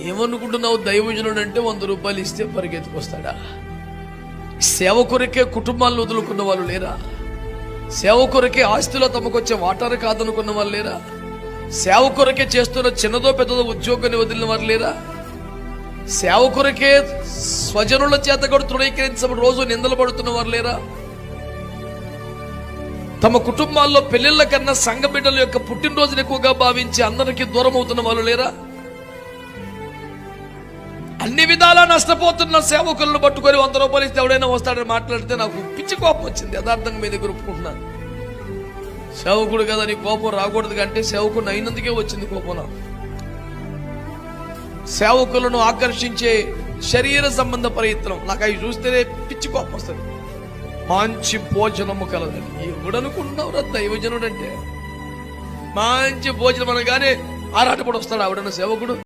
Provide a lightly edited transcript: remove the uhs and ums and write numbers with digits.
ఏమనుకుంటున్నావు? దైవజనుడు అంటే 100 రూపాయలు ఇస్తే పరిగెత్తుకొస్తాడా? సేవ కొరకే కుటుంబాలను వదులుకున్న వాళ్ళు లేరా? సేవ కొరకే ఆస్తిలో తమకొచ్చే వాటారు కాదనుకున్న వాళ్ళు లేరా? సేవ కొరకే చేస్తున్న చిన్నదో పెద్దదో ఉద్యోగాన్ని వదిలిన వారు లేరా? సేవ కొరకే స్వజనుల చేత కూడా తృణీకరించబడి రోజు నిందలు పడుతున్న వారు లేరా? తమ కుటుంబాల్లో పెళ్లిళ్ల కన్నా సంఘ బిడ్డల యొక్క పుట్టినరోజును ఎక్కువగా భావించి అందరికీ దూరం అవుతున్న వాళ్ళు లేరా? అన్ని విధాలా నష్టపోతున్న సేవకులను పట్టుకొని 100 రూపాయలు ఇస్తే ఎవడైనా వస్తాడని మాట్లాడితే నాకు పిచ్చి కోపం వచ్చింది. యథార్థంగా మీ దగ్గర ఒప్పుకుంటున్నాను. సేవకుడు కదా, నీ కోపం రాకూడదు కంటే సేవకుడు అయినందుకే వచ్చింది కోపం నాకు. సేవకులను ఆకర్షించే శరీర సంబంధ ప్రయత్నం నాకు అవి చూస్తేనే పిచ్చి కోపం వస్తుంది. మంచి భోజనము కలదని ఎవడనుకుంటున్నావురా దైవజనుడు అంటే? మంచి భోజనం అనగానే ఆరాటపడి వస్తాడు ఆవిడన్న సేవకుడు.